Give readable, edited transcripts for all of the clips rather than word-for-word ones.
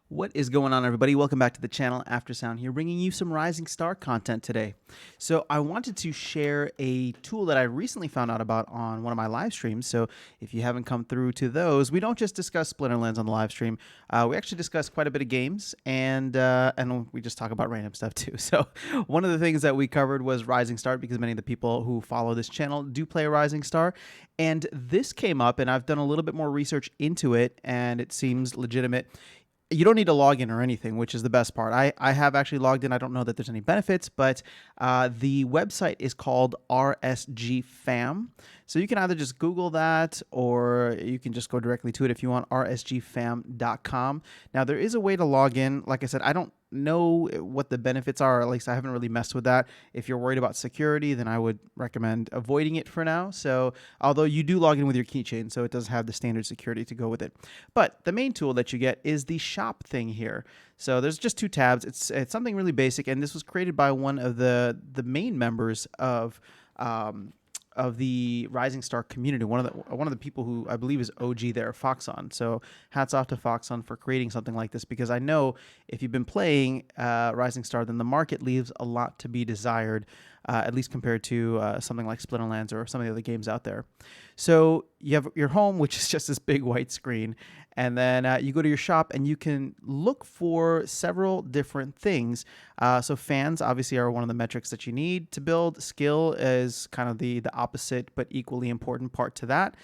What is going on, everybody? Welcome back to the channel. Aftersound here, bringing you some Rising Star content today. So I wanted to share a tool that I recently found out about on one of my live streams. So if you haven't come through to those, we don't just discuss Splinterlands on the live stream. We actually discuss quite a bit of games, and we just talk about random stuff too. So one of the things that we covered was Rising Star, because many of the people who follow this channel do play Rising Star. And this came up, and I've done a little bit more research into it, and it seems legitimate. You don't need to log in or anything, which is the best part. I have actually logged in. I don't know that there's any benefits, but the website is called RSG Fam. So you can either just Google that, or you can just go directly to it if you want, rsgfam.com. Now, there is a way to log in. Like I said, I don't know what the benefits are, or at least I haven't really messed with that. If you're worried about security, then I would recommend avoiding it for now. So although you do log in with your keychain, so it does have the standard security to go with it. But the main tool that you get is the shop thing here. So there's just two tabs. It's something really basic, and this was created by one of the main members of the Rising Star community, one of the people who I believe is OG there, Foxon. So hats off to Foxon for creating something like this, because I know if you've been playing Rising Star, then the market leaves a lot to be desired, at least compared to something like Splinterlands or some of the other games out there. So you have your home, which is just this big white screen, and then you go to your shop and you can look for several different things. So fans obviously are one of the metrics that you need to build. Skill is kind of the opposite but equally important part to that.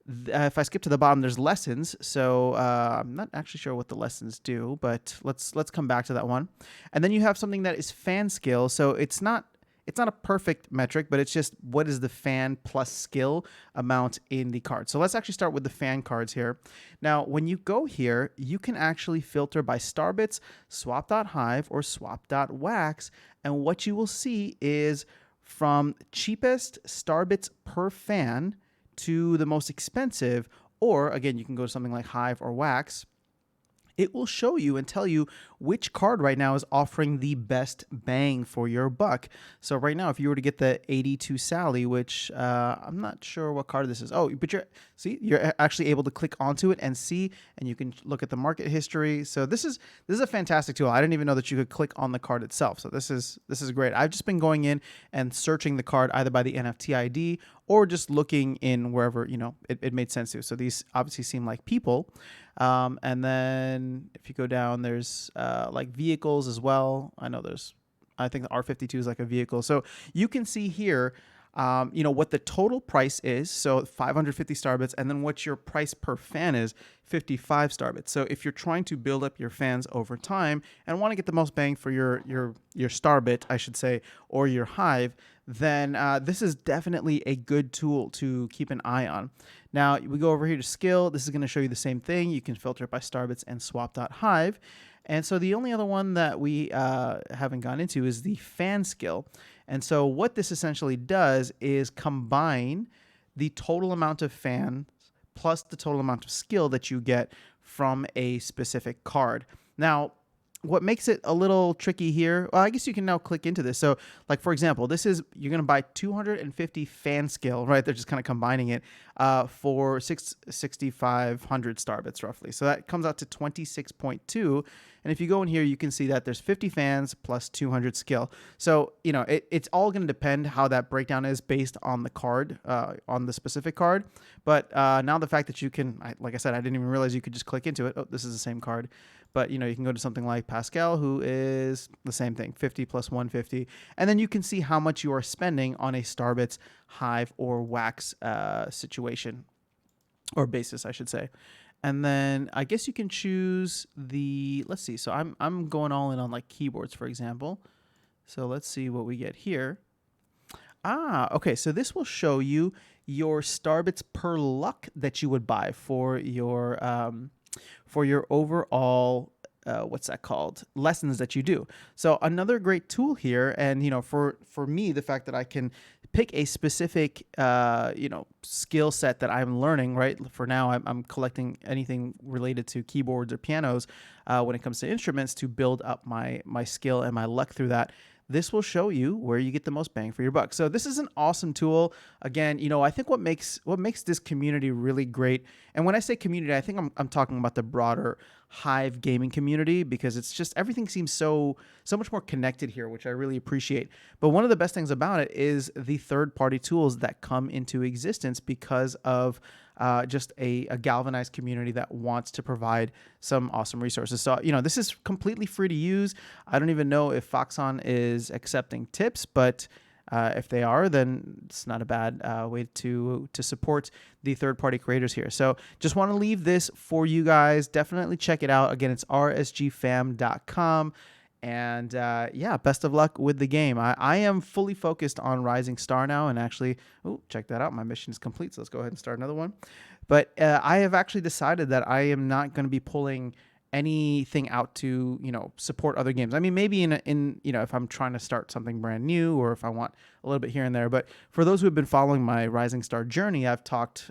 If I skip to the bottom, there's lessons. So I'm not actually sure what the lessons do, but let's come back to that one. And then you have something that is fan skill. So it's not a perfect metric, but it's just what is the fan plus skill amount in the card. So let's actually start with the fan cards here. Now, when you go here, you can actually filter by starbits, swap.hive, or swap.wax. And what you will see is from cheapest starbits per fan to the most expensive, or again, you can go to something like Hive or Wax. It will show you and tell you which card right now is offering the best bang for your buck. So right now, if you were to get the 82 Sally, which I'm not sure what card this is. Oh, but you're actually able to click onto it and see, and you can look at the market history. So this is a fantastic tool. I didn't even know that you could click on the card itself. So this is great. I've just been going in and searching the card either by the NFT ID or just looking in wherever it made sense to. So these obviously seem like people. And then if you go down, there's like vehicles as well. I think the R52 is like a vehicle. So you can see here, what the total price is. So 550 starbits, and then what your price per fan is, 55 starbits. So if you're trying to build up your fans over time and want to get the most bang for your starbit, I should say, or your hive, then this is definitely a good tool to keep an eye on. Now, we go over here to skill. This is going to show you the same thing. You can filter it by starbits and swap.hive. And so the only other one that we haven't gone into is the fan skill. And so what this essentially does is combine the total amount of fans plus the total amount of skill that you get from a specific card. Now, what makes it a little tricky here, well, I guess you can now click into this. So like, for example, you're going to buy 250 fan skill, right? They're just kind of combining it for 6,500 starbits roughly. So that comes out to 26.2. And if you go in here, you can see that there's 50 fans plus 200 skill. So, it's all going to depend how that breakdown is based on the card, on the specific card. But now the fact that you can, like I said, I didn't even realize you could just click into it. Oh, this is the same card. But, you can go to something like Pascal, who is the same thing, 50 plus 150. And then you can see how much you are spending on a Starbits, Hive, or Wax situation, or basis, I should say. And then I guess you can choose let's see. So I'm going all in on like keyboards, for example. So let's see what we get here. Okay. So this will show you your Starbits per luck that you would buy for your overall what's that called, lessons that you do. So another great tool here, and for me, the fact that I can pick a specific skill set that I'm learning, right? For now, I'm collecting anything related to keyboards or pianos when it comes to instruments to build up my skill and my luck through that. this will show you where you get the most bang for your buck. So this is an awesome tool. Again, I think what makes this community really great, and when I say community, I think I'm talking about the broader Hive gaming community, because it's just everything seems so much more connected here, which I really appreciate. But one of the best things about it is the third-party tools that come into existence because of just a galvanized community that wants to provide some awesome resources. So, this is completely free to use. I don't even know if Foxon is accepting tips, but if they are, then it's not a bad way to support the third-party creators here. So just want to leave this for you guys. Definitely check it out. Again, it's rsgfam.com. And yeah, best of luck with the game. I am fully focused on Rising Star now, and actually, check that out. My mission is complete, so let's go ahead and start another one. But I have actually decided that I am not going to be pulling anything out to support other games. I mean, maybe in if I'm trying to start something brand new, or if I want a little bit here and there. But for those who have been following my Rising Star journey, I've talked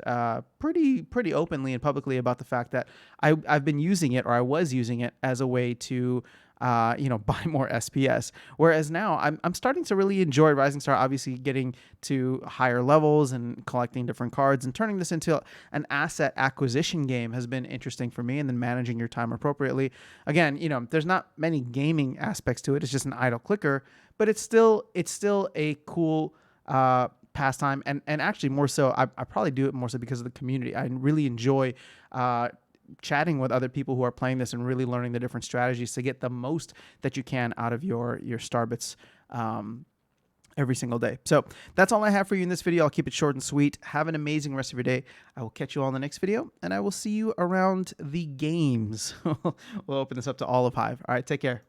pretty openly and publicly about the fact that I've been using it, or I was using it as a way to buy more SPS. Whereas now I'm starting to really enjoy Rising Star, obviously getting to higher levels and collecting different cards, and turning this into an asset acquisition game has been interesting for me, and then managing your time appropriately. Again, there's not many gaming aspects to it. It's just an idle clicker, but it's still a cool pastime, and actually more so, I probably do it more so because of the community. I really enjoy chatting with other people who are playing this and really learning the different strategies to get the most that you can out of your Starbits every single day. So that's all I have for you in this video. I'll keep it short and sweet. Have an amazing rest of your day. I will catch you all in the next video, and I will see you around the games. We'll open this up to all of Hive. All right, take care.